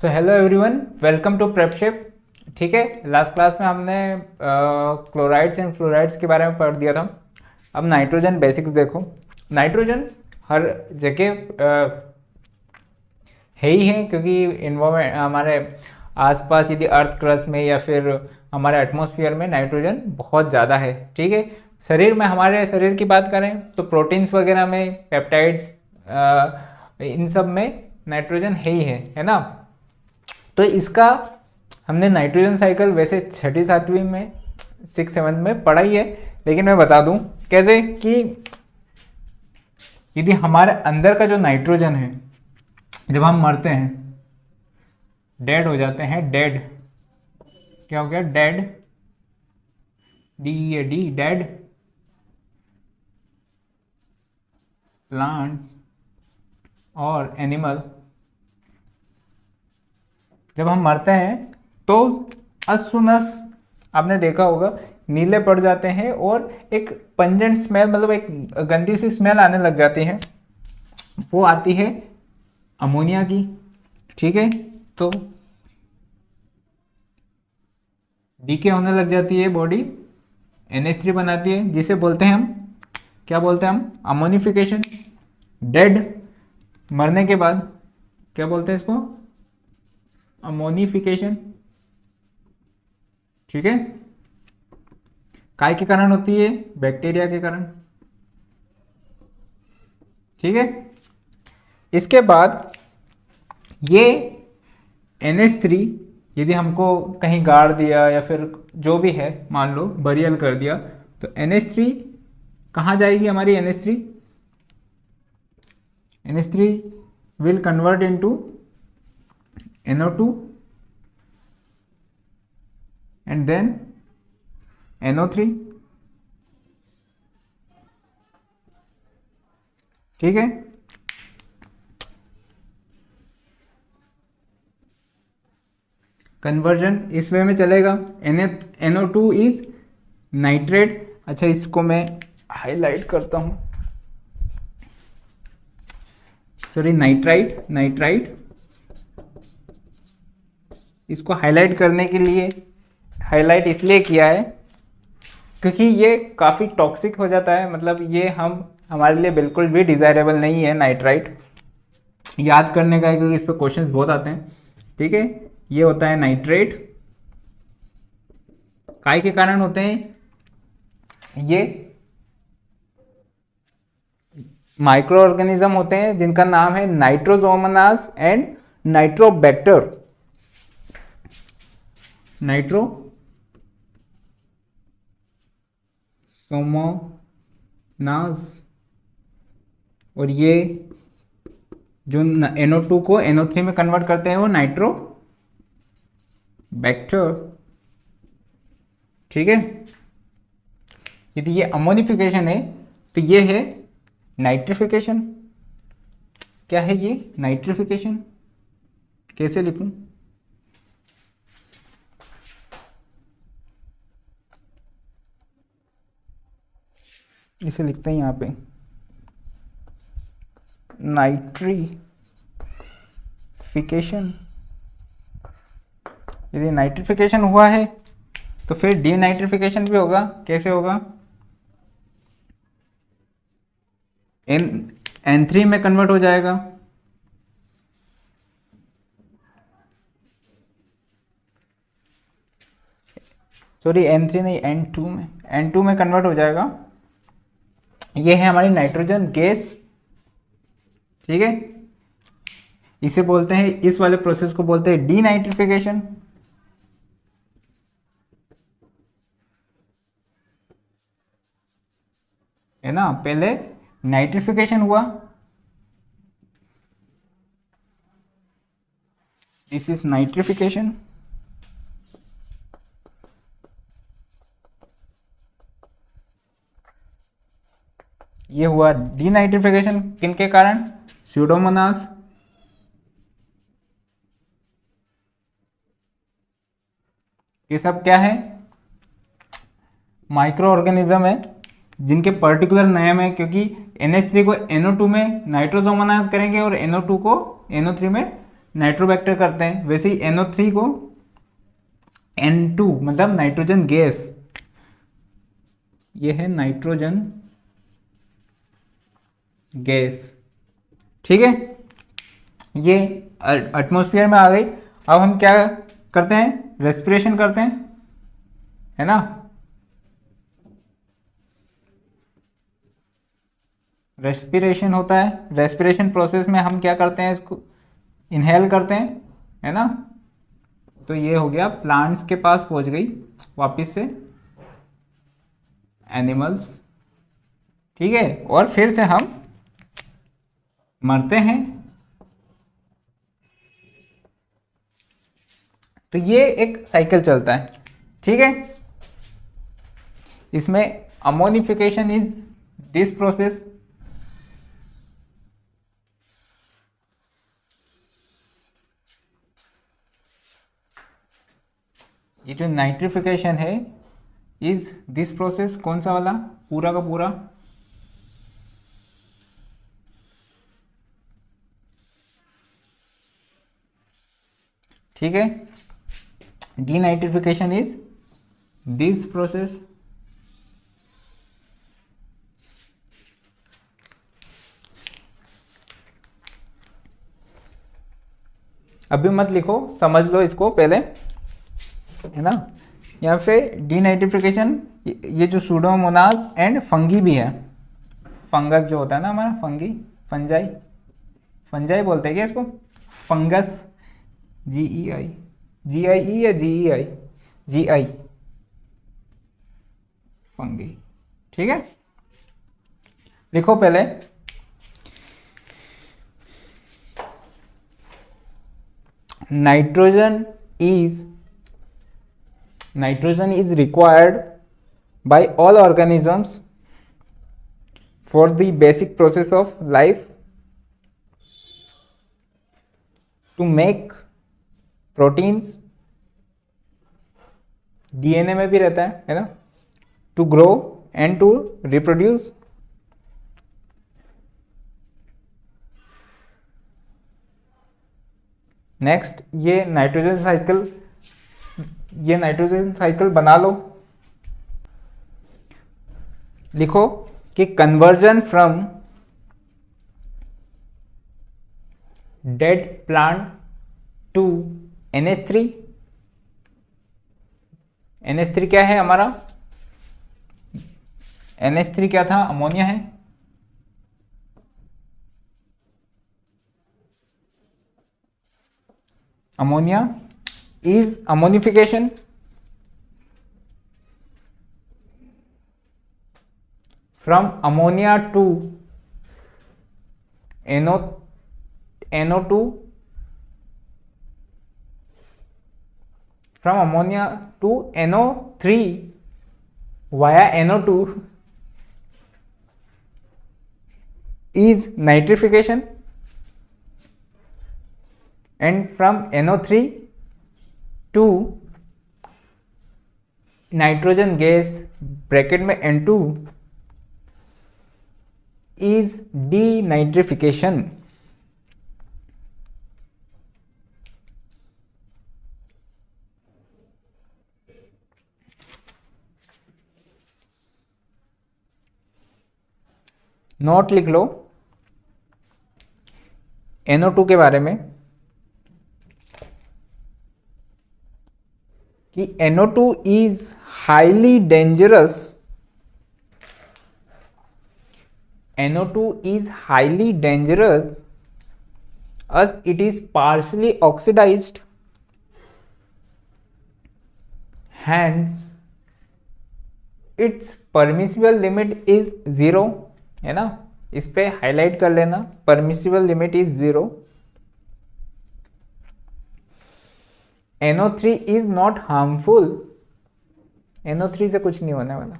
So hello everyone, welcome to Prepship. ठीक है, last class में हमने क्लोराइड्स एंड फ्लोराइड्स के बारे में पढ़ दिया था। अब नाइट्रोजन बेसिक्स देखो। नाइट्रोजन हर जगह है ही है, क्योंकि इन्वायरमेंट हमारे आसपास यदि अर्थ क्रस्ट में या फिर हमारे एटमॉस्फेयर में नाइट्रोजन बहुत ज़्यादा है। ठीक है, शरीर में, हमारे शरीर की बात करें तो प्रोटीन्स वगैरह में, पेप्टाइड्स, इन सब में नाइट्रोजन है ना। तो इसका हमने नाइट्रोजन साइकिल वैसे छठी सातवीं में, 6-7 में पढ़ा ही है, लेकिन मैं बता दूं कैसे कि यदि हमारे अंदर का जो नाइट्रोजन है, जब हम मरते हैं, डेड हो जाते हैं, डेड क्या हो गया, डेड, DEAD, डेड प्लांट और एनिमल, जब हम मरते हैं तो असुनस आपने देखा होगा नीले पड़ जाते हैं और एक पंजेंट स्मेल, मतलब एक गंदी सी स्मेल आने लग जाती है। वो आती है अमोनिया की। ठीक है, तो डीके होने लग जाती है बॉडी, NH3 बनाती है, जिसे बोलते हैं हम, क्या बोलते हैं हम, अमोनिफिकेशन। डेड, मरने के बाद क्या बोलते हैं इसको, अमोनिफिकेशन। ठीक है, काय के कारण होती है, बैक्टीरिया के कारण। ठीक है, इसके बाद ये NH3 यदि हमको कहीं गाड़ दिया या फिर जो भी है, मान लो बरियल कर दिया, तो NH3 कहाँ जाएगी हमारी, NH3 will convert into NO2 and then NO3। ठीक है, कन्वर्जन इस वे में चलेगा। NO2 is nitrate. अच्छा, इसको मैं हाईलाइट करता हूं, सॉरी, नाइट्राइट। इसको हाईलाइट करने के लिए हाईलाइट इसलिए किया है क्योंकि ये काफ़ी टॉक्सिक हो जाता है, मतलब ये हमारे लिए बिल्कुल भी डिज़ायरेबल नहीं है नाइट्राइट। याद करने का है क्योंकि इस पर क्वेश्चंस बहुत आते हैं। ठीक है, ये होता है नाइट्रेट। काय के कारण होते हैं ये, माइक्रो ऑर्गेनिज्म होते हैं जिनका नाम है नाइट्रोसोमोनास एंड नाइट्रोबैक्टर। नाइट्रोसोमोनास, और ये जो NO2 को NO3 में कन्वर्ट करते हैं वो नाइट्रोबैक्टर। ठीक है, यदि ये अमोनिफिकेशन है तो ये है नाइट्रिफिकेशन। क्या है ये, नाइट्रिफिकेशन। कैसे लिखूं, इसे लिखते हैं यहाँ पे नाइट्रिफिकेशन। यदि नाइट्रिफिकेशन हुआ है तो फिर डीनाइट्रिफिकेशन भी होगा। कैसे होगा, N3 में कन्वर्ट हो जाएगा। सॉरी, N3 नहीं, N2 में कन्वर्ट हो जाएगा। ये है हमारी नाइट्रोजन गैस। ठीक है, इसे बोलते हैं, इस वाले प्रोसेस को बोलते हैं डीनाइट्रिफिकेशन। है ना, पहले नाइट्रिफिकेशन हुआ, दिस इज नाइट्रिफिकेशन। ये हुआ डीनाइट्रिफिकेशन, किनके कारण, स्यूडोमोनास। ये सब क्या है, माइक्रो ऑर्गेनिज्म है जिनके पर्टिकुलर नेम है, क्योंकि NH3 को NO2 में नाइट्रोसोमोनाइज करेंगे और NO2 को NO3 में नाइट्रोबैक्टर करते हैं, वैसे ही NO3 को N2 मतलब नाइट्रोजन गैस, ये है नाइट्रोजन गैस, ठीक है, ये एटमॉस्फेयर में आ गई। अब हम क्या करते हैं, रेस्पिरेशन करते हैं, है ना, रेस्पिरेशन होता है। रेस्पिरेशन प्रोसेस में हम क्या करते हैं, इसको इनहेल करते हैं, है ना। तो ये हो गया, प्लांट्स के पास पहुंच गई वापस से एनिमल्स, ठीक है, और फिर से हम मरते हैं। तो ये एक साइकिल चलता है, ठीक है। इसमें अमोनिफिकेशन इज दिस प्रोसेस, ये जो नाइट्रिफिकेशन है इज दिस प्रोसेस, कौन सा वाला, पूरा का पूरा, ठीक है। डीनाइट्रिफिकेशन इज दिस प्रोसेस, अभी मत लिखो, समझ लो इसको पहले, है ना। यहाँ पे डीनाइट्रिफिकेशन, ये जो सूडोमोनास एंड फंगी भी है, फंगस जो होता है ना हमारा, फंजाई, फंजाई बोलते हैं क्या इसको, फंगस, GEI, GIE या GEI, GI, फंगी, ठीक है। लिखो पहले, nitrogen is required by all organisms for the basic process of life to make proteins, DNA में भी रहता है ना, to grow and to reproduce। Next, ये नाइट्रोजन साइकिल बना लो, लिखो कि conversion from dead plant to NH3। NH3 क्या है हमारा, NH3 क्या था, अमोनिया है, ammonia is ammonification from ammonia to NO2, from ammonia to NO3 via NO2 is nitrification, and from NO3 to nitrogen gas bracket में N2 is denitrification. Note लिख लो NO2 के बारे में कि NO2 is highly dangerous, NO2 is highly dangerous as it is partially oxidized, hence its permissible limit is 0, है ना, इस पे हाईलाइट कर लेना, permissible limit is 0। NO3 is not harmful, NO3 से कुछ नहीं होने वाला।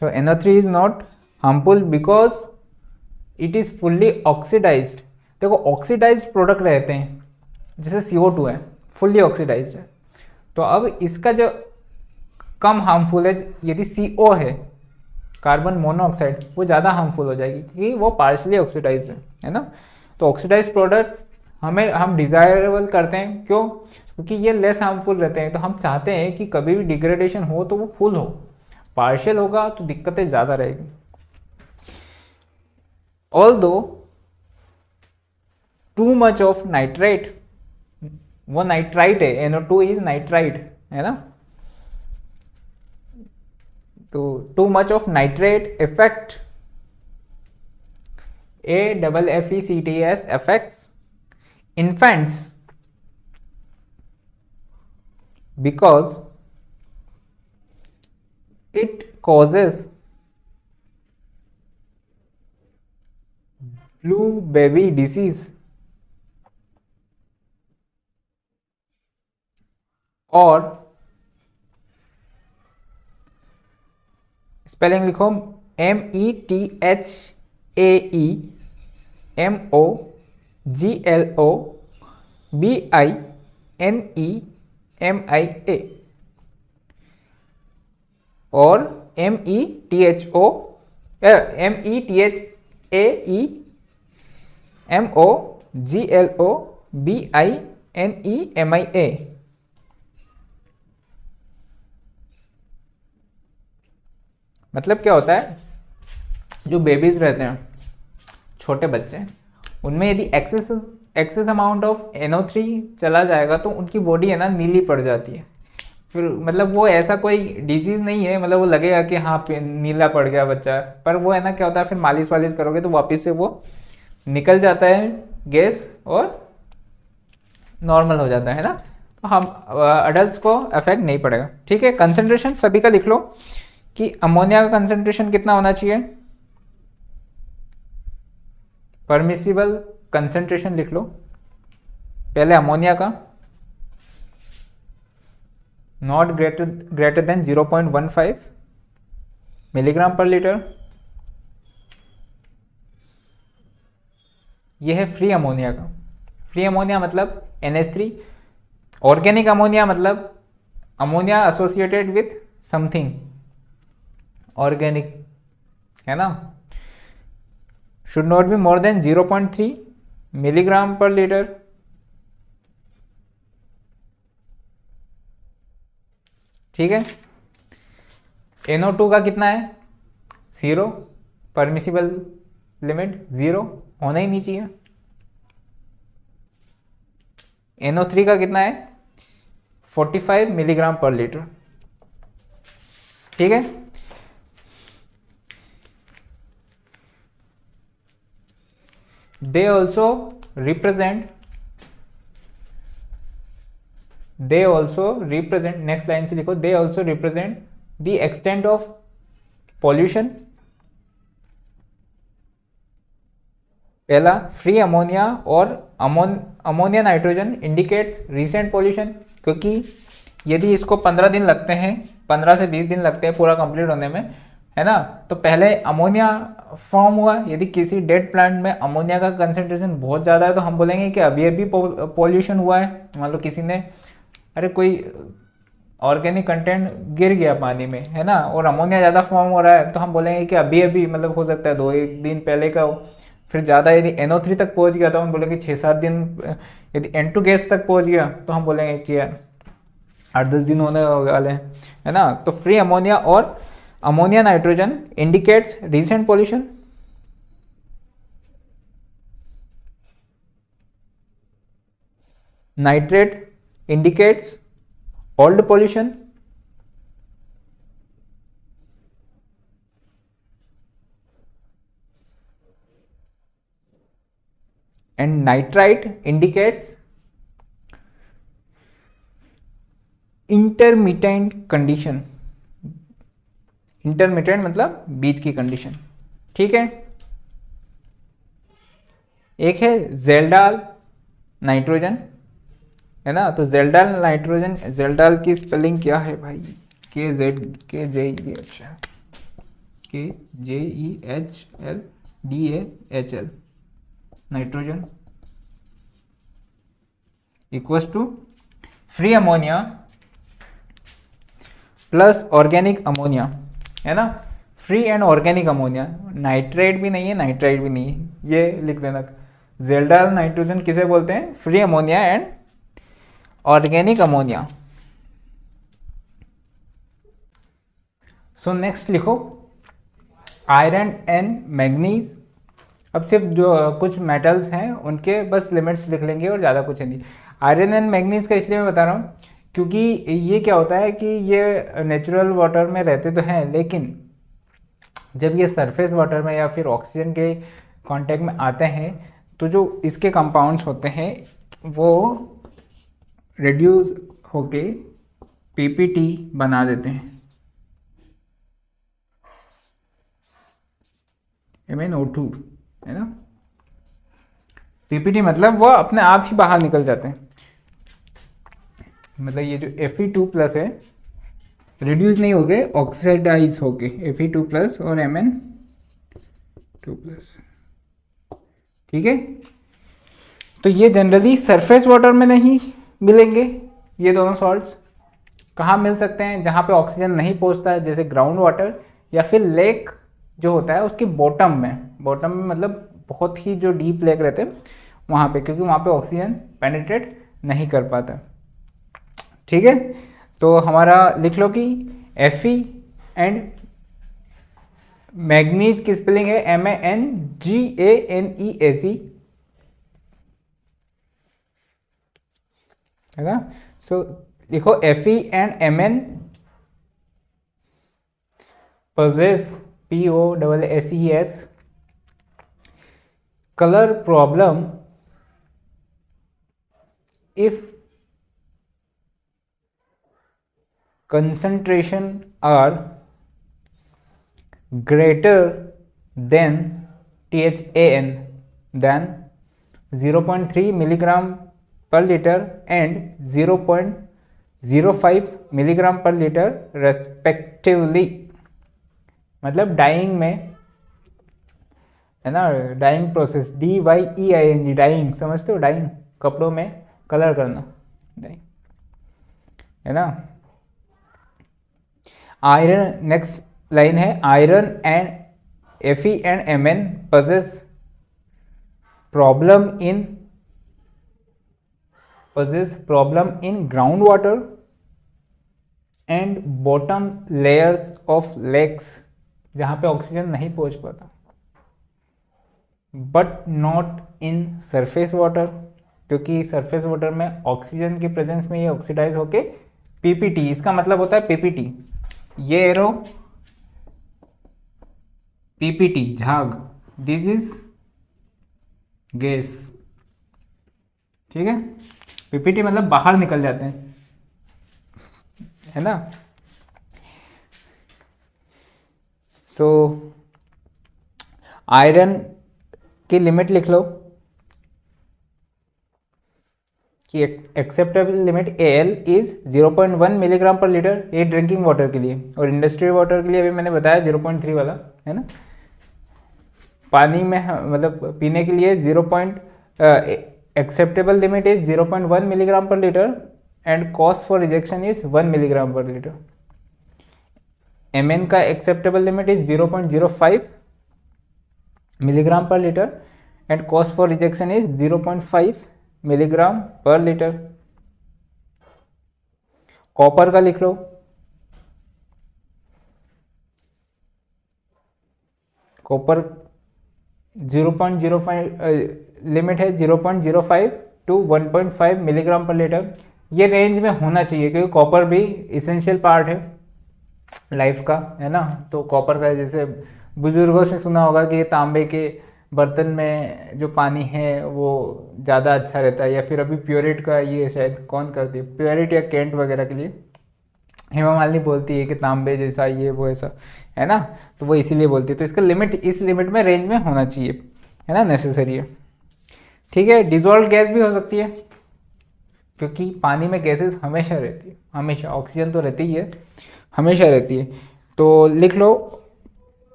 So NO3 is not harmful because it is fully oxidized। देखो ऑक्सीडाइज्ड प्रोडक्ट रहते हैं, जैसे CO2 है, फुल्ली ऑक्सीडाइज्ड है, तो अब इसका जो कम हार्मफुल है, यदि CO है, कार्बन मोनोऑक्साइड, वो ज़्यादा हार्मफुल हो जाएगी क्योंकि वो पार्शली ऑक्सीडाइज्ड है ना। तो ऑक्सीडाइज्ड प्रोडक्ट हम डिजायरेबल करते हैं, क्यों? क्योंकि ये लेस हार्मफुल रहते हैं, तो हम चाहते हैं कि कभी भी डिग्रेडेशन हो तो वो फुल हो। पार्शियल होगा तो दिक्कतें ज़्यादा रहेगी। Although too much of nitrate, वो नाइट्राइट है, NO2 इज नाइट्राइट, है ना। तो too much of nitrate effect AFFECTS affects infants because it causes blue baby disease और स्पेलिंग लिखो METHAEMOGLOBINEMIA और METHAEMOGLOBINEMIA। मतलब क्या होता है, जो बेबीज रहते हैं, छोटे बच्चे, उनमें यदि एक्सेस अमाउंट ऑफ NO3 चला जाएगा तो उनकी बॉडी है ना नीली पड़ जाती है। फिर मतलब वो ऐसा कोई डिजीज़ नहीं है, मतलब वो लगेगा कि हाँ नीला पड़ गया बच्चा, पर वो है ना क्या होता है, फिर मालिश वालिश करोगे तो वापस से वो निकल जाता है गैस और नॉर्मल हो जाता है ना। तो हम अडल्ट को अफेक्ट नहीं पड़ेगा। ठीक है, कंसंट्रेशन सभी का लिख लो कि अमोनिया का कंसंट्रेशन कितना होना चाहिए, परमिसिबल कंसंट्रेशन लिख लो पहले अमोनिया का, नॉट ग्रेटर देन 0.15 मिलीग्राम पर लीटर। यह है फ्री अमोनिया का। फ्री अमोनिया मतलब NH3। ऑर्गेनिक अमोनिया मतलब ammonia associated with something organic, है ना। Should not be more than 0.3 milligram पर लीटर। ठीक है, NO2 का कितना है, 0, परमिसिबल लिमिट 0 होना ही नहीं चाहिए। NO3 का कितना है, 45 मिलीग्राम पर लीटर। ठीक है, they also represent next line से लिखो, they also represent the extent of pollution। पहला फ्री अमोनिया और ammonia nitrogen indicates recent pollution, क्योंकि यदि इसको 15 दिन लगते हैं, 15 से 20 दिन लगते हैं पूरा कंप्लीट होने में, है ना। तो पहले अमोनिया फॉर्म हुआ। यदि किसी डेड प्लांट में अमोनिया का कंसंट्रेशन बहुत ज़्यादा है तो हम बोलेंगे कि अभी अभी पॉल्यूशन हुआ है। मान लो किसी ने, अरे कोई ऑर्गेनिक कंटेंट गिर गया पानी में, है ना, और अमोनिया ज़्यादा फॉर्म हो रहा है, तो हम बोलेंगे कि अभी अभी, मतलब हो सकता है 2-1 दिन पहले का हो। फिर ज़्यादा यदि NO3 तक पहुंच गया तो हम बोलेंगे 6-7 दिन। यदि N2 गैस तक पहुंच गया तो हम बोलेंगे कि यार 8-10 दिन होने वाले हैं, है ना। तो फ्री अमोनिया और ammonia nitrogen indicates recent pollution. Nitrate indicates old pollution. And nitrite indicates intermittent condition. Intermittent मतलब बीच की कंडीशन। ठीक है, एक है जेल्डाल नाइट्रोजन, है ना। तो जेल्डाल नाइट्रोजन, जेल्डाल की स्पेलिंग क्या है भाई, KJEHLDAHL nitrogen equals to free ammonia plus organic ammonia, है ना। Free and organic ammonia, nitrate भी नहीं है नाइट्राइट भी नहीं है, ये लिख देना। ज़ेल्डाल नाइट्रोजन किसे बोलते हैं? Free ammonia and organic ammonia. So next लिखो आयरन एंड मैग्नीज। अब सिर्फ जो कुछ मेटल्स हैं उनके बस लिमिट्स लिख लेंगे और ज़्यादा कुछ नहीं। आयरन एंड मैग्नीज का इसलिए मैं बता रहा हूँ क्योंकि ये क्या होता है कि ये नेचुरल वाटर में रहते तो हैं, लेकिन जब ये सरफेस वाटर में या फिर ऑक्सीजन के कांटेक्ट में आते हैं तो जो इसके कंपाउंड्स होते हैं वो रिड्यूस होके पीपीटी बना देते हैं, MnO2 है ना। पीपीटी मतलब वो अपने आप ही बाहर निकल जाते हैं, मतलब ये जो Fe2+ है रिड्यूस नहीं हो गए, ऑक्सीडाइज हो गए Fe2+ और Mn2+। ठीक है, तो ये जनरली सरफेस वाटर में नहीं मिलेंगे। ये दोनों सॉल्ट्स कहाँ मिल सकते हैं? जहाँ पे ऑक्सीजन नहीं पहुँचता है, जैसे ग्राउंड वाटर या फिर लेक जो होता है उसकी बॉटम में। बॉटम में मतलब बहुत ही जो डीप लेक रहते हैं वहाँ पे, क्योंकि वहाँ पे ऑक्सीजन पेनिट्रेट नहीं कर पाता। ठीक है, तो हमारा लिख लो कि Fe एंड मैग्नीज की स्पेलिंग है MANGANEAC, है ना। सो लिखो Fe and Mn possess POSSES color problem if concentration are greater than THAN than 0.3 milligram per liter and 0.05 milligram per liter respectively। मतलब डाइंग में है ना, डाइंग प्रोसेस, DYEING, डाइंग समझते हो? डाइंग कपड़ों में कलर करना, डाइंग है ना। आयरन, नेक्स्ट लाइन है iron and Fe and Mn possess problem in groundwater and bottom layers of lakes, जहाँ पे ऑक्सीजन नहीं पहुँच पाता, but not in surface water, क्योंकि सरफेस वाटर में ऑक्सीजन की प्रेजेंस में ये ऑक्सीडाइज होके पीपीटी, इसका मतलब होता है पीपीटी, ये एरो पीपीटी झाग, दिस इज गैस। ठीक है, पीपीटी मतलब बाहर निकल जाते हैं, है ना। सो आयरन की लिमिट लिख लो कि acceptable limit AL is 0.1 milligram पर लीटर, ये ड्रिंकिंग वाटर के लिए, और इंडस्ट्रियल वाटर के लिए अभी मैंने बताया 0.3 वाला, है ना। पानी में मतलब पीने के लिए एक्सेप्टेबल लिमिट इज 0.1 मिलीग्राम पर litre and cost for rejection is 1 milligram पर लीटर। Mn का एक्सेप्टेबल लिमिट इज 0.05 मिलीग्राम पर litre and cost for rejection is 0.5 milligram पर लीटर। कॉपर का लिख लो, कॉपर 0.05 लिमिट है 0.05 टू 1.5 मिलीग्राम पर लीटर। ये रेंज में होना चाहिए क्योंकि कॉपर भी इसेंशियल पार्ट है लाइफ का, है ना। तो कॉपर का, जैसे बुजुर्गों से सुना होगा कि तांबे के बर्तन में जो पानी है वो ज़्यादा अच्छा रहता है, या फिर अभी प्योरिट का ये शायद कौन करती है, प्योरिट या केंट वगैरह के लिए हेमा मालिनी बोलती है कि तांबे जैसा ये वो ऐसा, है ना। तो वो इसीलिए बोलती है, तो इसका लिमिट इस लिमिट में रेंज में होना चाहिए, है ना, नेसेसरी है। ठीक है, डिजॉल्व गैस भी हो सकती है क्योंकि पानी में गैसेस हमेशा रहती है, हमेशा, ऑक्सीजन तो रहती ही है, हमेशा रहती है। तो लिख लो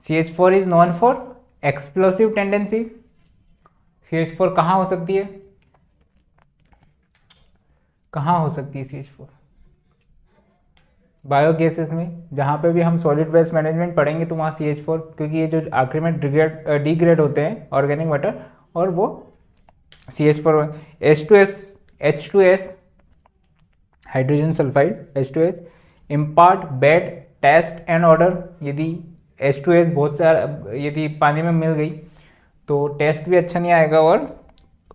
CH4 is non for explosive tendency. CH4 कहाँ हो सकती है, कहाँ हो सकती है CH4? बायोगैसेस में, जहाँ पे भी हम सॉलिड वेस्ट मैनेजमेंट पढ़ेंगे तो वहाँ CH4, क्योंकि ये जो आखिरी में डिग्रेड होते हैं ऑर्गेनिक मैटर, और वो CH4 H2S hydrogen sulphide H2S impart bad taste and order. यदि H2S बहुत सारा यदि पानी में मिल गई तो टेस्ट भी अच्छा नहीं आएगा और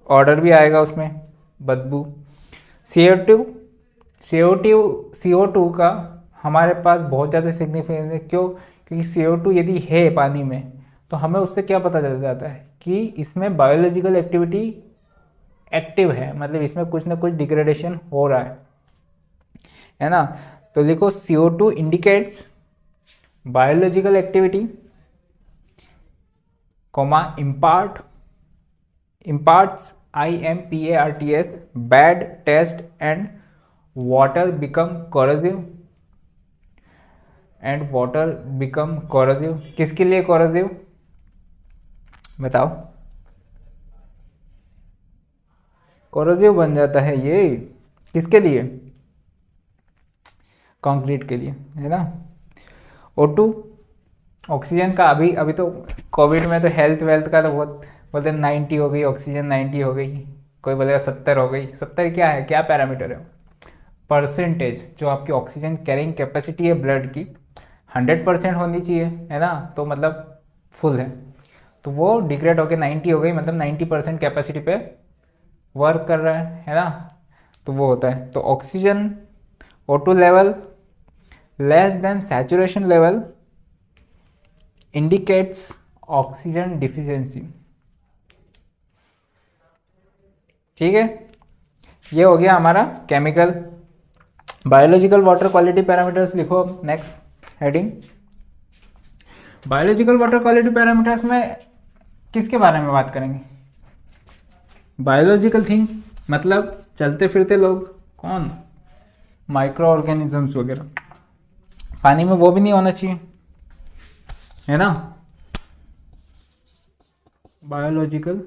ऑर्डर भी आएगा उसमें, बदबू। CO2 का हमारे पास बहुत ज़्यादा सिग्निफिकेंस है। क्यों? क्योंकि CO2 यदि है पानी में तो हमें उससे क्या पता चल जाता है कि इसमें बायोलॉजिकल एक्टिविटी एक्टिव है, मतलब इसमें कुछ ना कुछ डिग्रेडेशन हो रहा है ना। तो लिखो CO2 indicates biological activity, comma imparts IMPARTS bad test and water become corrosive। किसके लिए corrosive बताओ? corrosive बन जाता है ये किसके लिए? कंक्रीट के लिए, है ना। O2 ऑक्सीजन का अभी तो कोविड में तो हेल्थ वेल्थ का तो बहुत बोलते हैं 90 हो गई ऑक्सीजन, 90 हो गई, कोई बोलेगा 70 हो गई। 70 क्या है, क्या पैरामीटर है? परसेंटेज। जो आपकी ऑक्सीजन कैरिंग कैपेसिटी है ब्लड की 100% होनी चाहिए, है ना। तो मतलब फुल है, तो वो डिग्रेड होकर 90 हो गई, मतलब 90% कैपेसिटी पे वर्क कर रहा है ना। तो वो होता है। तो oxygen O2 level less than saturation level indicates oxygen deficiency. ठीक है, ये हो गया हमारा chemical. Biological water quality parameters लिखो। Next heading, biological water quality parameters में किसके बारे में बात करेंगे? बायोलॉजिकल थिंग मतलब चलते फिरते लोग, कौन? माइक्रो ऑर्गेनिजम्स वगैरह। पानी में वो भी नहीं होना चाहिए, है ना। Biological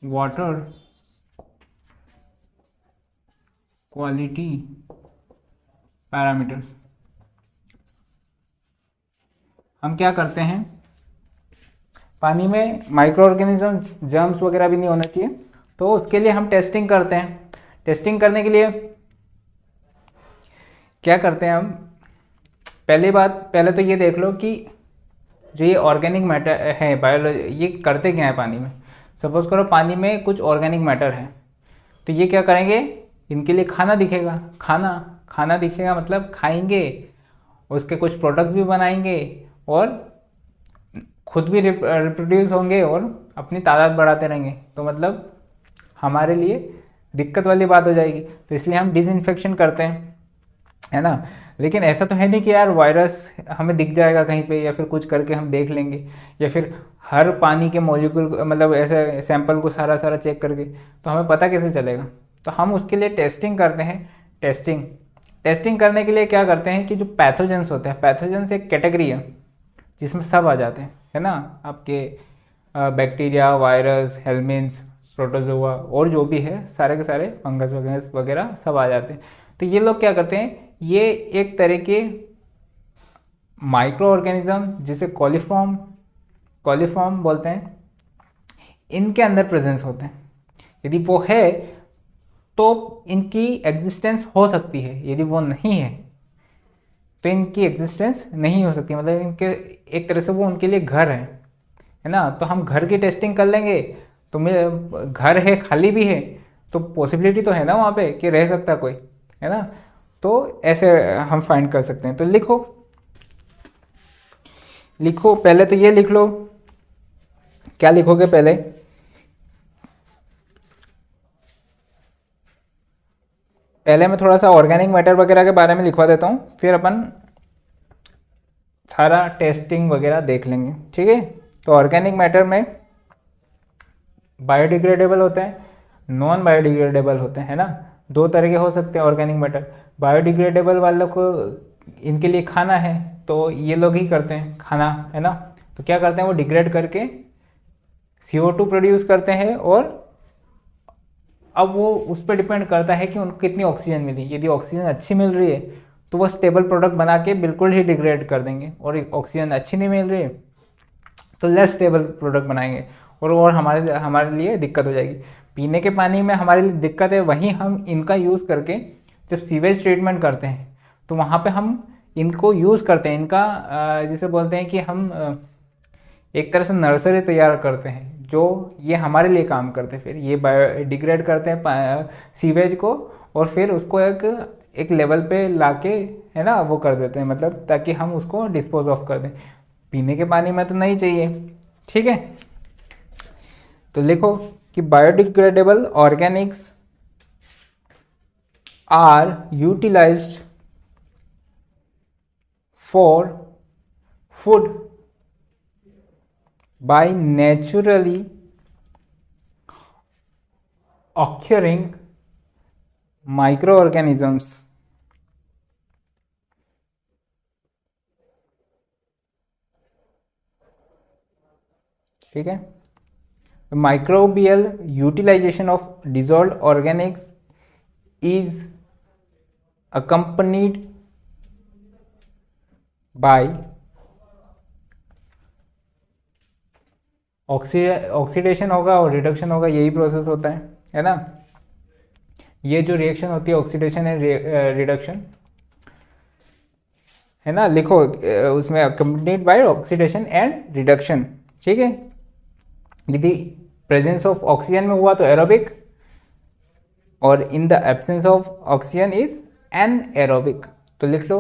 water quality parameters. हम क्या करते हैं, पानी में माइक्रो ऑर्गेनिजम्स जर्म्स वगैरह भी नहीं होना चाहिए, तो उसके लिए हम टेस्टिंग करते हैं। टेस्टिंग करने के लिए क्या करते हैं हम? पहले तो ये देख लो कि जो ये ऑर्गेनिक मैटर है बायोलॉजी, ये करते क्या है पानी में। सपोज करो पानी में कुछ ऑर्गेनिक मैटर है, तो ये क्या करेंगे, इनके लिए खाना दिखेगा। खाना दिखेगा मतलब खाएंगे, उसके कुछ प्रोडक्ट्स भी बनाएंगे और खुद भी रिप्रोड्यूस होंगे और अपनी तादाद बढ़ाते रहेंगे। तो मतलब हमारे लिए दिक्कत वाली बात हो जाएगी, तो इसलिए हम डिसइंफेक्शन करते हैं, है ना। लेकिन ऐसा तो है नहीं कि यार वायरस हमें दिख जाएगा कहीं पे, या फिर कुछ करके हम देख लेंगे, या फिर हर पानी के मॉलिक्यूल मतलब ऐसे सैंपल को सारा चेक करके तो हमें पता कैसे चलेगा। तो हम उसके लिए टेस्टिंग करते हैं। टेस्टिंग करने के लिए क्या करते हैं कि जो पैथोजेंस होते हैं, पैथोजेंस एक कैटेगरी है जिसमें सब आ जाते हैं, है ना। आपके बैक्टीरिया, वायरस, हेलमिन्स, प्रोटोजोआ और जो भी है सारे के सारे फंगस वगैरह सब आ जाते हैं। तो ये लोग क्या करते हैं, ये एक तरह के माइक्रो ऑर्गेनिज्म जिसे कॉलीफॉर्म बोलते हैं, इनके अंदर प्रेजेंस होते हैं। यदि वो है तो इनकी एग्जिस्टेंस हो सकती है, यदि वो नहीं है तो इनकी एग्जिस्टेंस नहीं हो सकती। मतलब इनके एक तरह से वो उनके लिए घर है ना। तो हम घर की टेस्टिंग कर लेंगे, तो घर है, खाली भी है, तो पॉसिबिलिटी तो है ना वहाँ पे कि रह सकता कोई, है ना। तो ऐसे हम फाइंड कर सकते हैं। तो लिखो पहले तो ये लिख लो। क्या लिखोगे पहले? मैं थोड़ा सा ऑर्गेनिक मैटर वगैरह के बारे में लिखवा देता हूँ, फिर अपन सारा टेस्टिंग वगैरह देख लेंगे, ठीक है। तो ऑर्गेनिक मैटर में बायोडिग्रेडेबल होते हैं, नॉन बायोडिग्रेडेबल होते हैं, है ना। दो तरह के हो सकते हैं ऑर्गेनिक मैटर। बायोडिग्रेडेबल वालों को इनके लिए खाना है, तो ये लोग ही करते हैं खाना, है ना। तो क्या करते हैं, वो डिग्रेड करके CO2 प्रोड्यूस करते हैं, और अब वो उस पर डिपेंड करता है कि उनको कितनी ऑक्सीजन मिली। यदि ऑक्सीजन अच्छी मिल रही है तो वो स्टेबल प्रोडक्ट बना के बिल्कुल ही डिग्रेड कर देंगे, और ऑक्सीजन अच्छी नहीं मिल रही तो लेस स्टेबल प्रोडक्ट बनाएंगे, और हमारे लिए दिक्कत हो जाएगी। पीने के पानी में हमारे लिए दिक्कत है, वहीं हम इनका यूज़ करके जब सीवेज ट्रीटमेंट करते हैं तो वहाँ पे हम इनको यूज़ करते हैं, इनका जिसे बोलते हैं कि हम एक तरह से नर्सरी तैयार करते हैं, जो ये हमारे लिए काम करते हैं। फिर ये बायोडिग्रेड करते हैं सीवेज को, और फिर उसको एक लेवल पे लाके, है ना, वो कर देते हैं, मतलब ताकि हम उसको डिस्पोज ऑफ कर दें। पीने के पानी में तो नहीं चाहिए, ठीक है। तो लिखो कि biodegradable organics are utilised for food by naturally occurring microorganisms. ठीक है, microbial utilization of dissolved organics is accompanied by oxidation होगा और रिडक्शन होगा, यही प्रोसेस होता है ना। ये जो रिएक्शन होती है ऑक्सीडेशन है रिडक्शन, है ना, लिखो उसमें accompanied by oxidation and reduction, ठीक है। यदि प्रेजेंस ऑफ ऑक्सीजन में हुआ तो एरोबिक, और in the absence of oxygen is anaerobic. तो लिख लो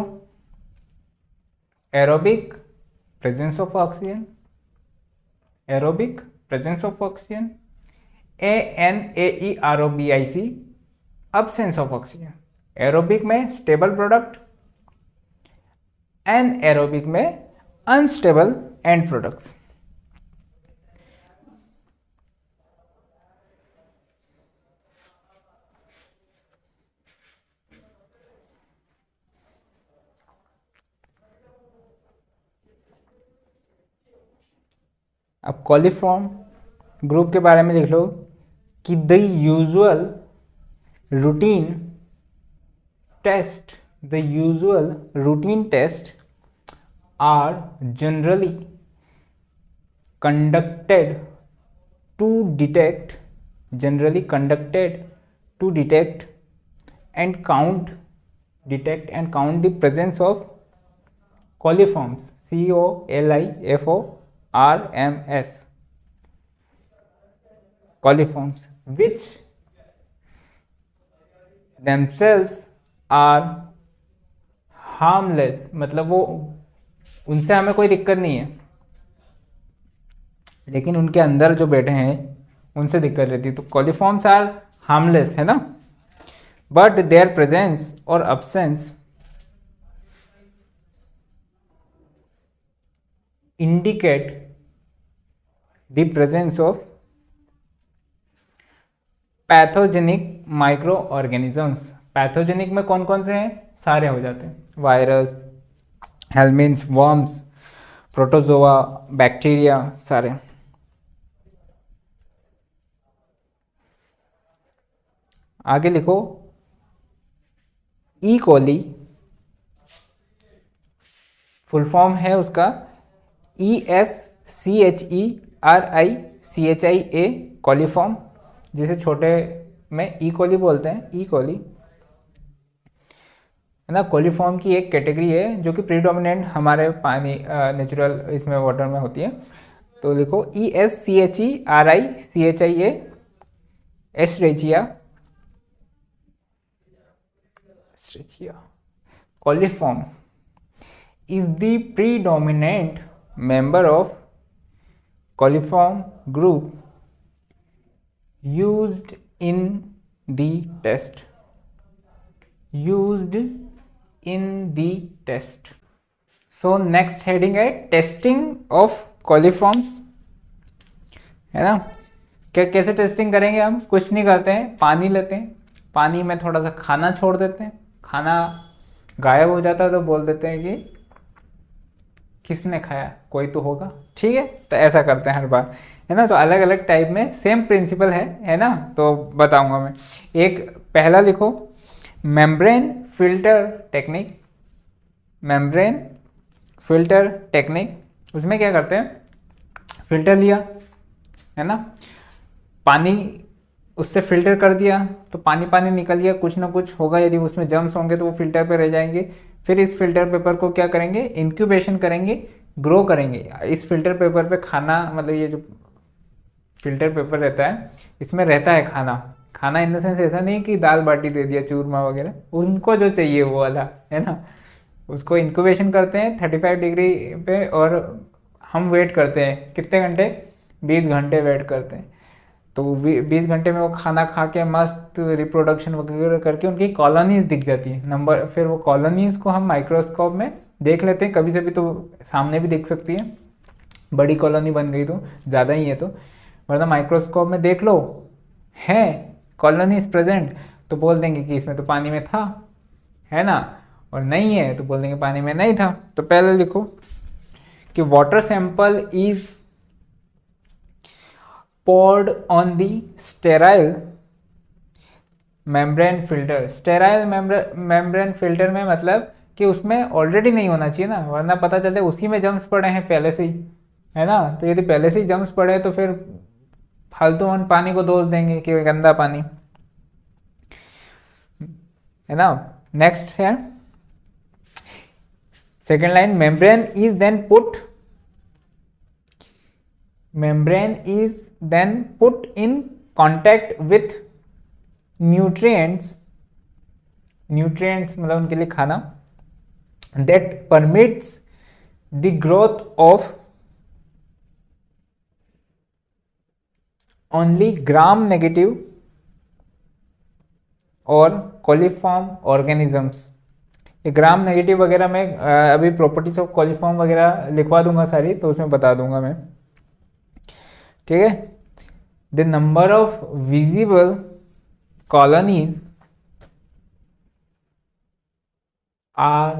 aerobic presence of oxygen, aerobic presence of oxygen, ANAEROBIC absence of oxygen. Aerobic में स्टेबल प्रोडक्ट, एनएरोबिक में अनस्टेबल एंड प्रोडक्ट्स। अब कॉलिफॉर्म ग्रुप के बारे में लिख लो कि the usual routine test are generally conducted to detect and count the presence of coliforms, COLIFORMS, coliforms, which themselves are harmless, मतलब वो उनसे हमें कोई दिक्कत नहीं है, लेकिन उनके अंदर जो बैठे हैं उनसे दिक्कत रहती है। तो कॉलिफॉर्म्स आर हार्मलेस, है ना, बट देयर प्रेजेंस और absence indicate the presence of pathogenic micro organisms. Pathogenic में कौन कौन से हैं? सारे हो जाते हैं, virus, helminths, worms, protozoa, bacteria, सारे। आगे लिखो ई कोली, फुल फॉर्म है उसका ESCHERICHIA, कॉलीफॉर्म, जिसे छोटे में ई कोली बोलते हैं, ई कोली, है ना। कॉलीफॉर्म की एक कैटेगरी है जो कि प्रीडोमिनेंट हमारे पानी नेचुरल इसमें वाटर में होती है। तो लिखो ESCHERICHIA, एस्ट्रेचिया, coliform is the predominant member of coliform group used in the test. So next heading है टेस्टिंग ऑफ coliforms, है ना। कैसे टेस्टिंग करेंगे हम? कुछ नहीं करते हैं, पानी लेते हैं, पानी में थोड़ा सा खाना छोड़ देते हैं, खाना गायब हो जाता है तो बोल देते हैं कि किसने खाया, कोई तो होगा, ठीक है। तो ऐसा करते हैं हर बार, है ना। तो अलग अलग टाइप में सेम प्रिंसिपल है ना। तो बताऊंगा मैं। एक पहला लिखो membrane filter technique, membrane filter technique, उसमें क्या करते हैं, फिल्टर लिया है ना, पानी उससे फिल्टर कर दिया तो पानी पानी निकल गया, कुछ ना कुछ होगा, यदि उसमें जर्म्स होंगे तो वो फिल्टर पे रह जाएंगे। फिर इस फिल्टर पेपर को क्या करेंगे, इंक्यूबेशन करेंगे, ग्रो करेंगे। इस फिल्टर पेपर पे खाना, मतलब ये जो फिल्टर पेपर रहता है इसमें रहता है खाना, खाना इन द सेंस ऐसा नहीं कि दाल बाटी दे दिया चूरमा वगैरह, उनको जो चाहिए वो वाला है ना। उसको इंक्यूबेशन करते हैं 35 डिग्री पे, और हम वेट करते हैं कितने घंटे, 20 घंटे वेट करते हैं। तो 20 घंटे में वो खाना खा के मस्त रिप्रोडक्शन वगैरह करके उनकी कॉलोनीज दिख जाती है नंबर। फिर वो कॉलोनीज को हम माइक्रोस्कोप में देख लेते हैं, कभी से भी तो सामने भी देख सकती है, बड़ी कॉलोनी बन गई तो ज़्यादा ही है तो, वरना माइक्रोस्कोप में देख लो है कॉलोनीज प्रेजेंट तो बोल देंगे कि इसमें तो पानी में था, है ना, और नहीं है तो बोल देंगे पानी में नहीं था। तो पहले लिखो कि water sample is poured on the sterile membrane filter। sterile membrane filter में मतलब कि उसमें ऑलरेडी नहीं होना चाहिए ना, वरना पता चलता है उसी में जम्स पड़े हैं पहले से ही, है ना। तो यदि पहले से ही जम्स पड़े हैं तो फिर फालतू उन पानी को दोष देंगे कि गंदा पानी, है ना। नेक्स्ट है second line, membrane is then put in contact with nutrients मतलब उनके लिए खाना, that permits the growth of only gram negative और coliform organisms। ये ग्राम नेगेटिव वगैरह में अभी प्रॉपर्टीज ऑफ कॉलीफॉर्म वगैरह लिखवा दूंगा सारी, तो उसमें बता दूंगा मैं, ठीक है। The number of visible colonies are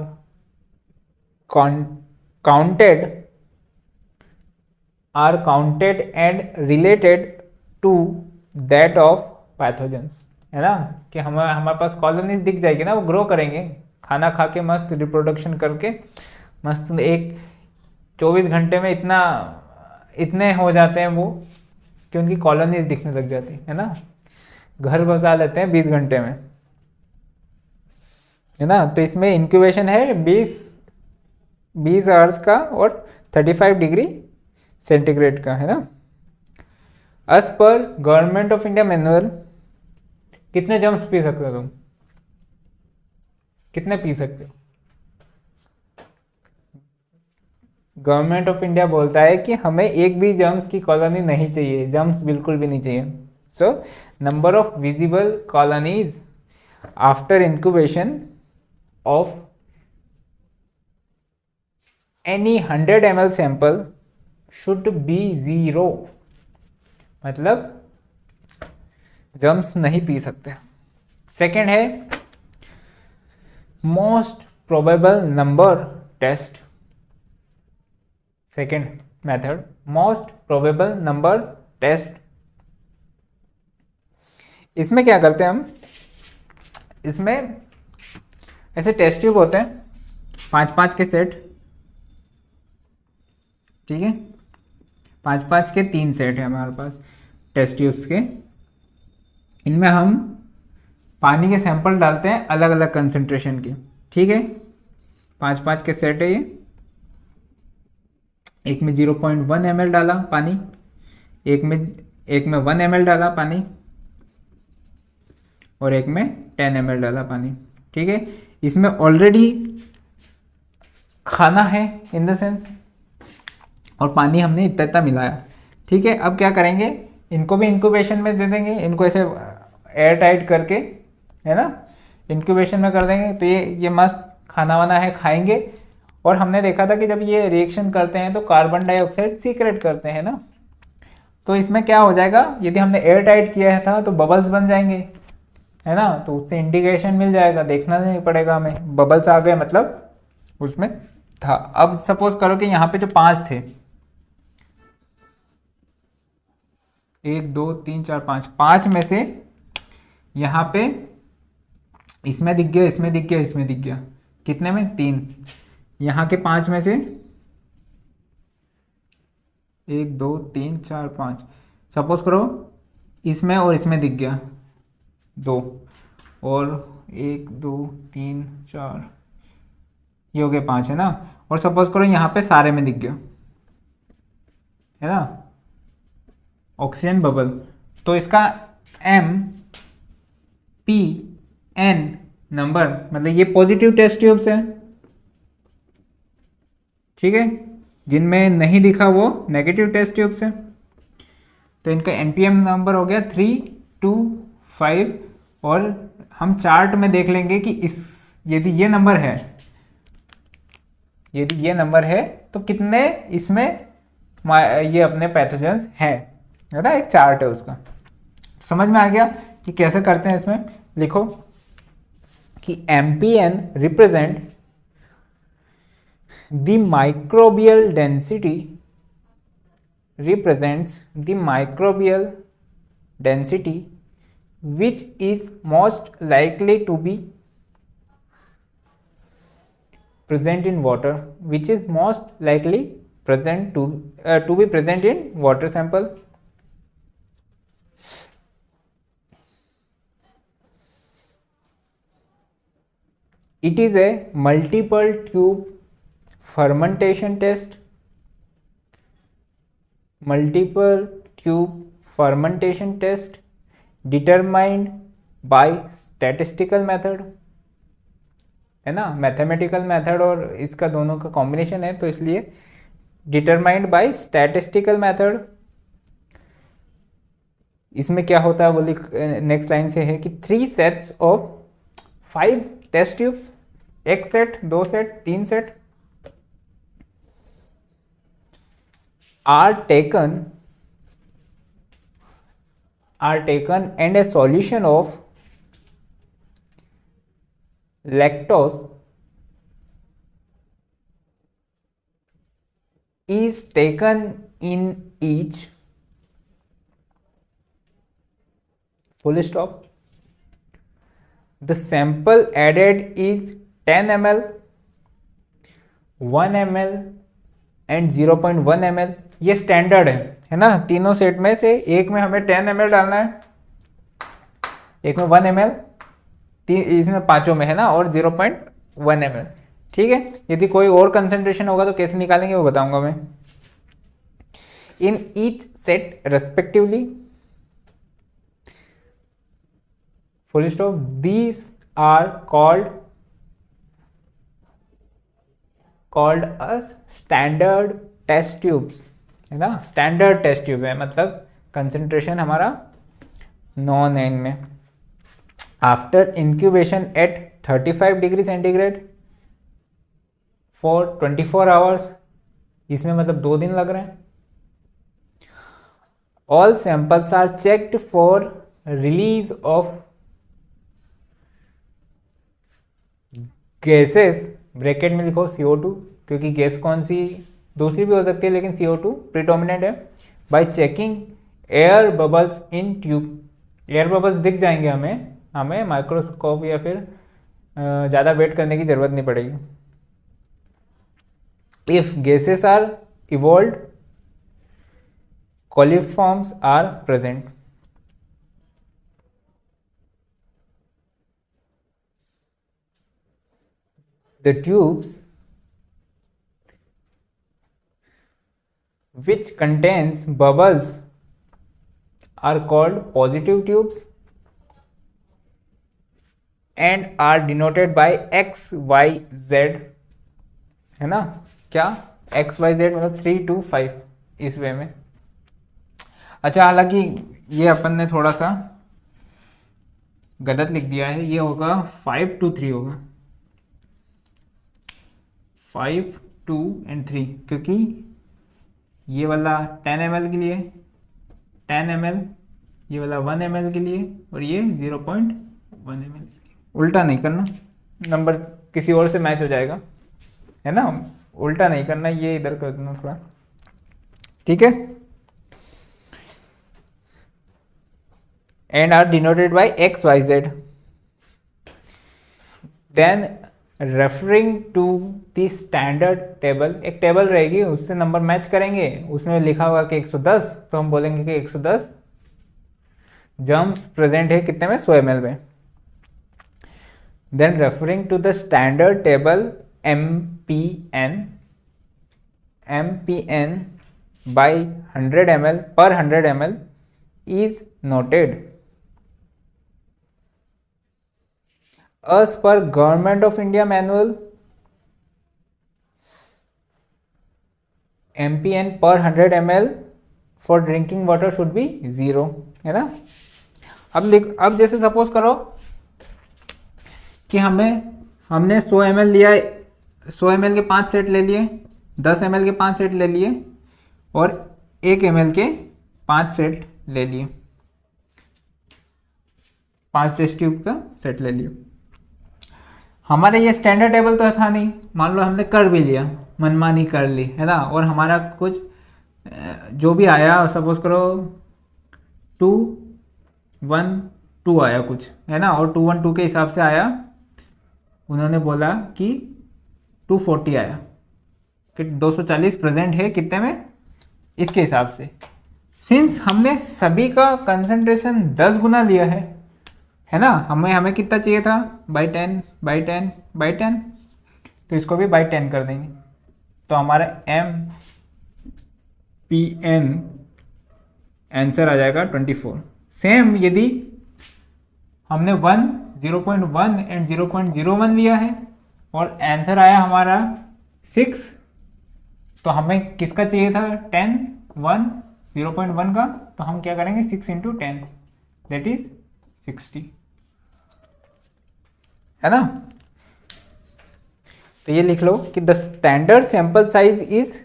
counted and related to that of pathogens, है ना। कि हमारे पास कॉलोनीज दिख जाएगी ना, वो ग्रो करेंगे खाना खा के मस्त रिप्रोडक्शन करके, मस्त एक 24 घंटे में इतने हो जाते हैं वो कि उनकी कॉलोनीज दिखने लग जाती है ना, घर बसा लेते हैं 20 घंटे में, है ना। तो इसमें इंक्यूबेशन है 20 आवर्स का और 35 डिग्री सेंटीग्रेड का, है ना। As per government of India manual, कितने जम्स पी सकते हो तुम, कितने पी सकते हो। गवर्नमेंट ऑफ इंडिया बोलता है कि हमें एक भी जम्स की कॉलोनी नहीं चाहिए, जम्स बिल्कुल भी नहीं चाहिए। So number of visible colonies after incubation of any 100 ml sample should be 0, मतलब जम्स नहीं पी सकते। सेकेंड है most probable number test. Second method most probable number test. इसमें क्या करते हैं हम, इसमें ऐसे टेस्ट ट्यूब होते हैं 5-5 के सेट, ठीक है, 5-5 के 3 सेट है हमारे पास टेस्ट ट्यूब्स के। इनमें हम पानी के सैंपल डालते हैं अलग अलग कंसंट्रेशन के, ठीक है। 5-5 के सेट है ये, एक में 0.1 ml डाला पानी, एक में 1 ml डाला पानी, और एक में 10 ml डाला पानी, ठीक है। इसमें ऑलरेडी खाना है इन द सेंस, और पानी हमने इतना इतना मिलाया, ठीक है। अब क्या करेंगे, इनको भी इंक्यूबेशन में दे देंगे, इनको ऐसे एयर टाइट करके, है ना, इंक्यूबेशन में कर देंगे। तो ये मस्त खाना वाना है, खाएंगे। और हमने देखा था कि जब ये रिएक्शन करते हैं तो कार्बन डाइऑक्साइड सीक्रेट करते हैं ना, तो इसमें क्या हो जाएगा, यदि हमने एयर टाइट किया था तो बबल्स बन जाएंगे, है ना। तो उससे इंडिकेशन मिल जाएगा, देखना नहीं पड़ेगा हमें, बबल्स आ गए मतलब उसमें था। अब सपोज करो कि यहाँ पे जो 5 थे, 1 2 3 4 5 में से यहाँ पे इसमें दिख गया, इसमें दिख गया, इसमें दिख गया, कितने में 3, यहाँ के 5 में से 1 2 3 4 5, सपोज करो इसमें और इसमें दिख गया 2, और 1 2 3 4, ये हो गए 5 है ना। और सपोज करो यहाँ पे सारे में दिख गया, है ना, ऑक्सीजन बबल। तो इसका MPN नंबर, मतलब ये पॉजिटिव टेस्ट ट्यूब्स है, ठीक है, जिनमें नहीं दिखा वो नेगेटिव टेस्ट ट्यूब्स है। तो इनका NPN नंबर हो गया 3 2 5। और हम चार्ट में देख लेंगे कि यदि ये नंबर है तो कितने इसमें ये अपने पैथोजेंस हैं, है ना, एक चार्ट है उसका। समझ में आ गया कि कैसे करते हैं। इसमें लिखो कि MPN represent the microbial density, represents the microbial density which is most likely to be present in water, which is most likely present to be present in water sample. It is a multiple tube fermentation test. Multiple tube fermentation test determined by statistical method, है ना, mathematical method और इसका दोनों का combination है, तो इसलिए determined by statistical method. इसमें क्या होता है वो नेक्स्ट लाइन से है कि 3 sets of 5 test tubes, 1 set 2 set 3 set are taken and a solution of lactose is taken in each, full stop. The sample added is 10 ml, 1 ml and 0.1 ml. ये standard है ना, तीनों set में से एक में हमें 10 ml डालना है, एक में 1 ml, इसमें पांचों में है ना, और 0.1 ml, ठीक है। यदि कोई और कंसेंट्रेशन होगा तो कैसे निकालेंगे वो बताऊंगा मैं। In each set respectively, full stop, these are called as standard test tubes, है ना, स्टैंडर्ड टेस्ट ट्यूब है, मतलब कंसेंट्रेशन हमारा नॉन एन में। After incubation at 35 degree centigrade for 24 hours, इसमें मतलब 2 दिन लग रहे हैं। All samples are checked for release of gases, bracket में लिखो CO2, क्योंकि गैस कौन सी दूसरी भी हो सकती है लेकिन CO2 प्रिडोमिनेंट है। बाय चेकिंग एयर बबल्स इन ट्यूब, एयर बबल्स दिख जाएंगे हमें माइक्रोस्कोप या फिर ज़्यादा वेट करने की जरूरत नहीं पड़ेगी। If gases are evolve, coliforms are present. The tubes which contains bubbles are called positive tubes and are denoted by X, Y, Z, है ना, क्या X, Y, Z मतलब 3 2 5 इस वे में। अच्छा, हालांकि ये अपन ने थोड़ा सा गलत लिख दिया है, ये होगा 5 2 3 होगा, 5 2 and 3, क्योंकि ये वाला 10 ml के लिए 10 ml, ये वाला 1 ml के लिए, और ये 0.1 ml के लिए। उल्टा नहीं करना, नंबर किसी और से मैच हो जाएगा, है ना, उल्टा नहीं करना, ये इधर कर देना थोड़ा, ठीक है। And are denoted by X, Y, Z. Then referring to the standard table, एक टेबल रहेगी उससे नंबर मैच करेंगे, उसमें लिखा होगा कि 110, तो हम बोलेंगे कि 110 जर्म्स प्रेजेंट है कितने में, 100 ml में। Then referring to the standard table MPN by 100 ml per 100 ml is noted as per Government of India manual, MPN per 100 ml for drinking water should be 0, है ना। अब जैसे सपोज करो कि हमने 100 ml लिया, 100 ml के 5 सेट ले लिए, 10 ml के 5 सेट ले लिए और 1 ml के 5 सेट ले लिए, 5 टेस्ट ट्यूब का सेट ले लिया। हमारे ये स्टैंडर्ड टेबल तो था नहीं, मान लो हमने कर भी लिया, मनमानी कर ली, है ना, और हमारा कुछ जो भी आया, सपोज करो 212 आया कुछ, है ना, और 212 के हिसाब से आया, उन्होंने बोला कि 240 आया, कि 240 प्रेजेंट है कितने में, इसके हिसाब से। सिंस हमने सभी का कंसंट्रेशन 10 गुना लिया है ना, हमें कितना चाहिए था, बाई 10 बाई 10 बाई 10, तो इसको भी बाई 10 कर देंगे, तो हमारा MPN आंसर आ जाएगा 24। सेम यदि हमने 0.1 एंड 0.01 लिया है और आंसर आया हमारा 6, तो हमें किसका चाहिए था, 10, 1, 0.1 का, तो हम क्या करेंगे 6 इंटू 10 दैट इज 60, है ना। तो ये लिख लो कि the standard sample size is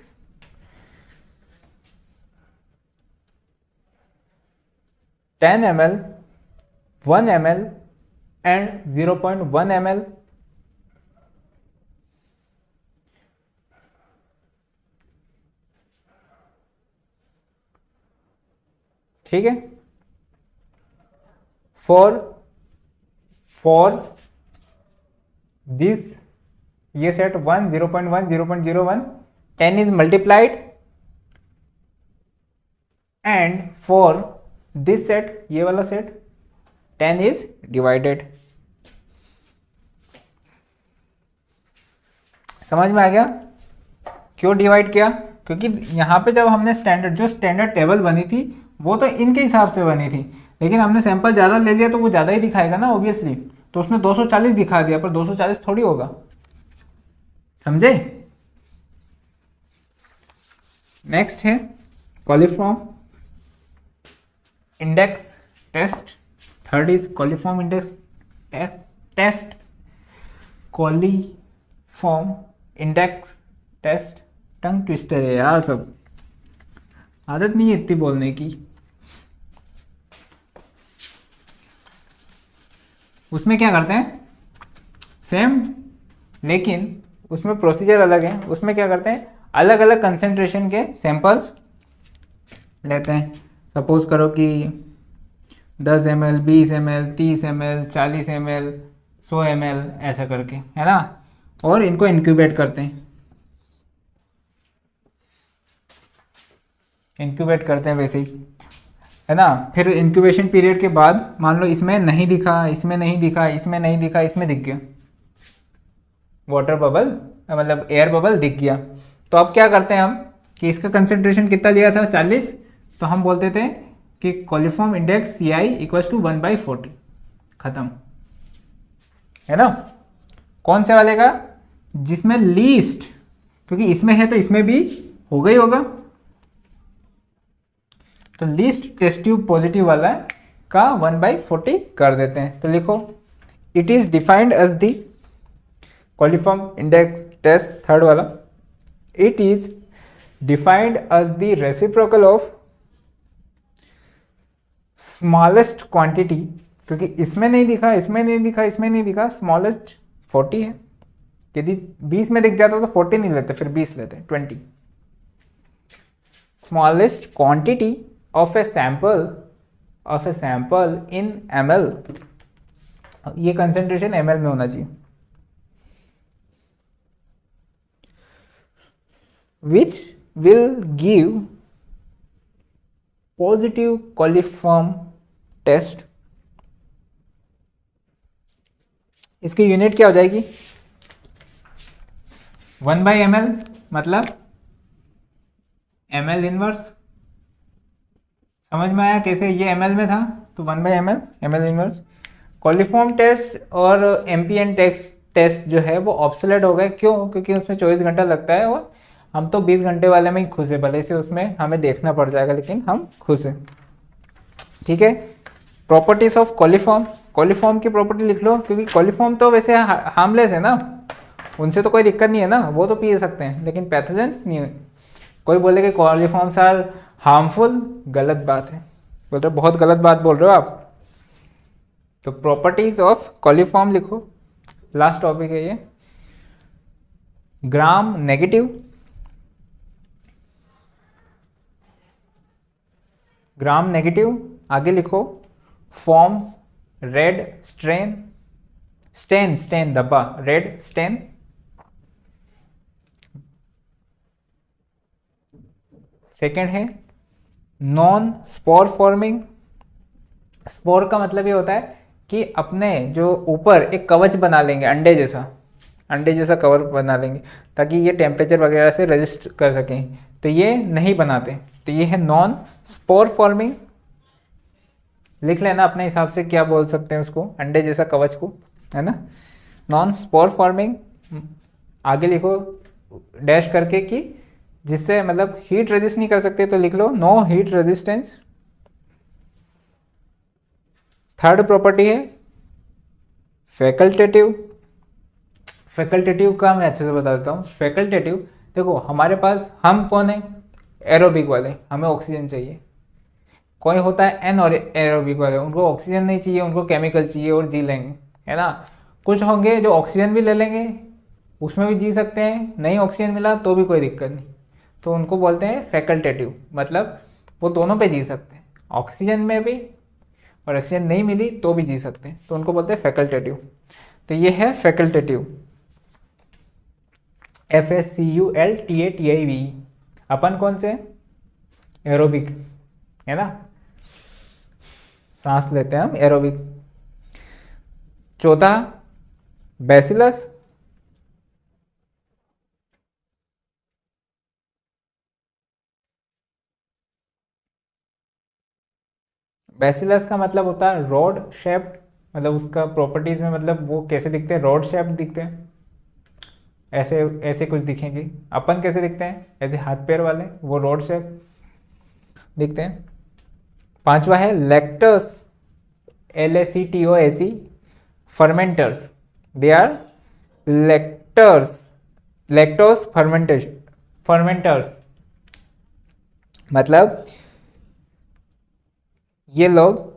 10 ml, 1 ml and 0.1 ml। ठीक है, फॉर दिस ये set 1, 0.1, 0.01, 10 is multiplied and for this set, ये वाला सेट 10 is divided। समझ में आ गया क्यों डिवाइड किया, क्योंकि यहाँ पे जब हमने जो स्टैंडर्ड टेबल बनी थी वो तो इनके हिसाब से बनी थी, लेकिन हमने सैंपल ज़्यादा ले लिया तो वो ज़्यादा ही दिखाएगा ना ऑब्वियसली, तो उसने 240 दिखा दिया, पर 240 थोड़ी होगा, समझे। नेक्स्ट है coliform index test, third is coliform index test, coliform index test, tongue twister है यार, सब आदत नहीं है इतनी बोलने की। उसमें क्या करते हैं सेम, लेकिन उसमें प्रोसीजर अलग है। उसमें क्या करते हैं, अलग अलग कंसेंट्रेशन के सैंपल्स लेते हैं। सपोज करो कि 10 ml, 20 ml, 30 ml, 40 ml, 100 ml ऐसा करके, है ना, और इनको इंक्यूबेट करते हैं, वैसे ही, है ना। फिर इंक्यूबेशन पीरियड के बाद मान लो इसमें नहीं दिखा, इसमें नहीं दिखा, इसमें नहीं दिखा, इसमें दिख गया, वाटर बबल मतलब एयर बबल दिख गया, तो अब क्या करते हैं हम कि इसका कंसेंट्रेशन कितना लिया था 40, तो हम बोलते थे कि coliform index CI equals to 1/40, खत्म, है ना। कौन से वाले का, जिसमें लीस्ट, क्योंकि इसमें है तो इसमें भी होगा ही होगा, तो लीस्ट टेस्ट ट्यूब पॉजिटिव वाला का 1/40 कर देते हैं। तो लिखो it is defined as the coliform index test, third वाला, it is defined as the reciprocal of smallest quantity, क्योंकि इसमें नहीं दिखा, इसमें नहीं दिखा, इसमें नहीं दिखा, स्मॉलेस्ट 40 है। यदि 20 में दिख जाता तो 40 नहीं लेते, फिर 20 लेते, 20। Smallest quantity of a sample in ml, ये कंसेंट्रेशन ml में होना चाहिए। which will give positive coliform test। इसकी यूनिट क्या हो जाएगी? 1/ml, मतलब ml इनवर्स। समझ में आया कैसे? ये ml में था तो 1/ml ml inverse. Coliform test और एमपीएन टेस्ट जो है वो ऑब्सोलेट हो गए। क्यों? क्योंकि उसमें 24 घंटा लगता है और हम तो 20 घंटे वाले में ही खुश है। भले से उसमें हमें देखना पड़ जाएगा लेकिन हम खुश हैं। ठीक है। Properties of coliform. कॉलीफॉर्म की प्रॉपर्टी लिख लो, क्योंकि कॉलीफॉर्म तो वैसे हार्मलेस है ना, उनसे तो कोई दिक्कत नहीं है ना, वो तो पी सकते हैं, लेकिन पैथोजेंस नहीं है। कोई बोले कि कॉलीफॉर्म्स आर हार्मफुल, गलत बात है। बोल रहे बहुत गलत बात बोल रहे हो आप। तो प्रॉपर्टीज ऑफ कॉलीफॉर्म लिखो, लास्ट टॉपिक है ये। ग्राम नेगेटिव, ग्राम नेगेटिव, आगे लिखो। फॉर्म्स रेड स्टेन, स्टेन धब्बा, रेड स्टेन। सेकेंड है नॉन स्पोर फॉर्मिंग। स्पोर का मतलब ये होता है कि अपने जो ऊपर एक कवच बना लेंगे, अंडे जैसा कवर बना लेंगे ताकि ये टेम्परेचर वगैरह से रेजिस्ट कर सकें, तो ये नहीं बनाते। तो ये है नॉन स्पोर फॉर्मिंग। लिख लेना अपने हिसाब से क्या बोल सकते हैं उसको, अंडे जैसा कवच को, है ना, नॉन स्पोर फॉर्मिंग। आगे लिखो डैश करके कि जिससे मतलब हीट रेजिस्ट नहीं कर सकते, तो लिख लो no heat resistance. Third property है फैकल्टेटिव। फैकल्टेटिव का मैं अच्छे से बता देता हूँ। फैकल्टेटिव देखो, हमारे पास हम कौन है? एरोबिक वाले, हमें ऑक्सीजन चाहिए। कोई होता है एन और एरोबिक वाले, उनको ऑक्सीजन नहीं चाहिए, उनको केमिकल चाहिए और जी लेंगे, है ना। कुछ होंगे जो ऑक्सीजन भी ले लेंगे, उसमें भी जी सकते हैं, नहीं ऑक्सीजन मिला तो भी कोई दिक्कत नहीं, तो उनको बोलते हैं फैकल्टेटिव। मतलब वो दोनों पे जी सकते हैं, ऑक्सीजन में भी और ऑक्सीजन नहीं मिली तो भी जी सकते हैं, तो उनको बोलते हैं फैकल्टेटिव। तो ये है फैकल्टेटिव, FACULTATIV। अपन कौन से? एरोबिक, है ना, सांस लेते हैं हम, एरोबिक। चौथा बैसिलस। बैसिलस का मतलब होता है रॉड शेप्ड, मतलब उसका प्रॉपर्टीज में मतलब वो कैसे दिखते हैं? रॉड शेप्ड दिखते हैं, ऐसे ऐसे कुछ दिखेंगे। अपन कैसे दिखते हैं? ऐसे हाथ पैर वाले, वो रॉड शेप दिखते हैं। पांचवा है lactose, LACTOS, fermenters. They are lactose fermenters. मतलब ये लोग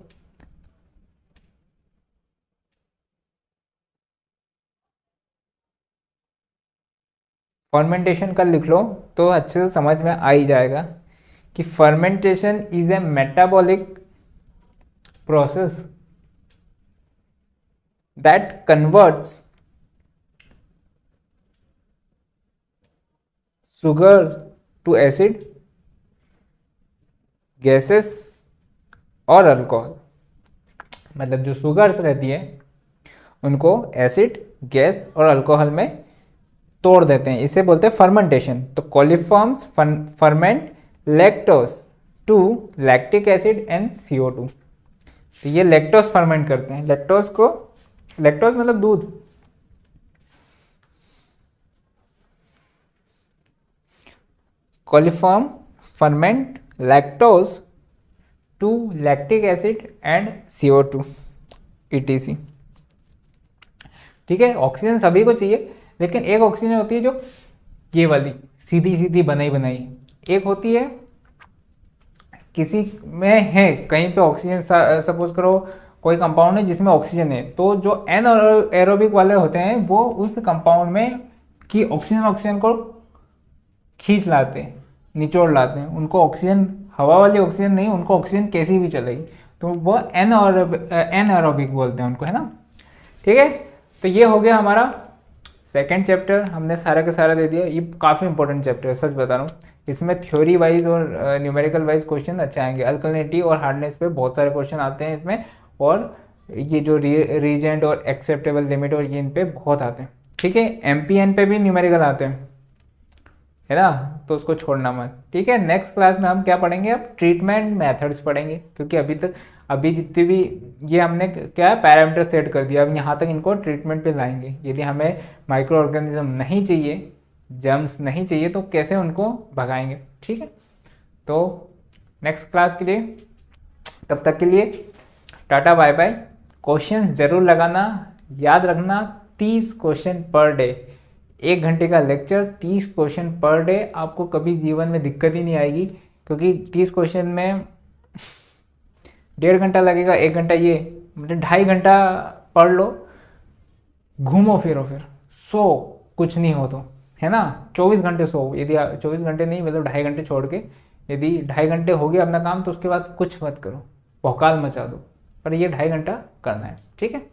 फर्मेंटेशन का लिख लो तो अच्छे से समझ में आ ही जाएगा कि fermentation is a metabolic process that converts sugar to acid, gases और अल्कोहल। मतलब जो शुगर्स रहती है उनको एसिड, गैस और अल्कोहल में तोड़ देते हैं, इसे बोलते हैं फर्मेंटेशन। तो coliforms ferment lactose to lactic acid and CO2। तो ये लैक्टोस फर्मेंट करते हैं। लैक्टोस मतलब दूध। Coliform ferment lactose to lactic acid and CO2 ETC। ठीक है। ऑक्सीजन सभी को चाहिए, लेकिन एक ऑक्सीजन होती है जो ये वाली सीधी सीधी बनाई, एक होती है किसी में है कहीं पे ऑक्सीजन, सपोज करो कोई कंपाउंड है जिसमें ऑक्सीजन है, तो जो एन एरोबिक वाले होते हैं वो उस कंपाउंड में की ऑक्सीजन को खींच लाते हैं, निचोड़ लाते हैं। उनको ऑक्सीजन, हवा वाली ऑक्सीजन नहीं, उनको ऑक्सीजन कैसी भी चलेगी, तो वो एन एरोबिक बोलते हैं उनको, है ना। ठीक है। तो ये हो गया हमारा सेकंड चैप्टर हमने सारा का सारा दे दिया। ये काफ़ी इंपॉर्टेंट चैप्टर है, सच बता रहा हूँ। इसमें थ्योरी वाइज और न्यूमेरिकल वाइज क्वेश्चन अच्छे आएंगे। अल्कलिनिटी और हार्डनेस पे बहुत सारे क्वेश्चन आते हैं इसमें, और ये जो रीजेंट और एक्सेप्टेबल लिमिट और ये इन पे बहुत आते हैं, ठीक है। एमपीएन पे भी न्यूमेरिकल आते हैं, है ना, तो उसको छोड़ना मत, ठीक है। नेक्स्ट क्लास में हम क्या पढ़ेंगे, अब ट्रीटमेंट मेथड्स पढ़ेंगे, क्योंकि अभी जितनी भी ये हमने क्या पैरामीटर सेट कर दिया, अब यहाँ तक इनको ट्रीटमेंट पे लाएंगे। यदि हमें माइक्रो ऑर्गेनिज्म नहीं चाहिए, जर्म्स नहीं चाहिए, तो कैसे उनको भगाएंगे, ठीक है। तो नेक्स्ट क्लास के लिए, तब तक के लिए टाटा बाय बाय। क्वेश्चन जरूर लगाना, याद रखना 30 क्वेश्चन पर डे, 1 घंटे का लेक्चर, 30 क्वेश्चन पर डे। आपको कभी जीवन में दिक्कत ही नहीं आएगी, क्योंकि 30 क्वेश्चन में 1.5 घंटा लगेगा, 1 घंटा ये, मतलब 2.5 घंटा पढ़ लो, घूमो फिरो, फिर सो कुछ नहीं हो तो, है ना। 24 घंटे सो, यदि 24 घंटे नहीं मतलब 2.5 घंटे छोड़ के, यदि 2.5 घंटे हो गया अपना काम, तो उसके बाद कुछ मत करो, भौकाल मचा दो, पर ये 2.5 घंटा करना है, ठीक है।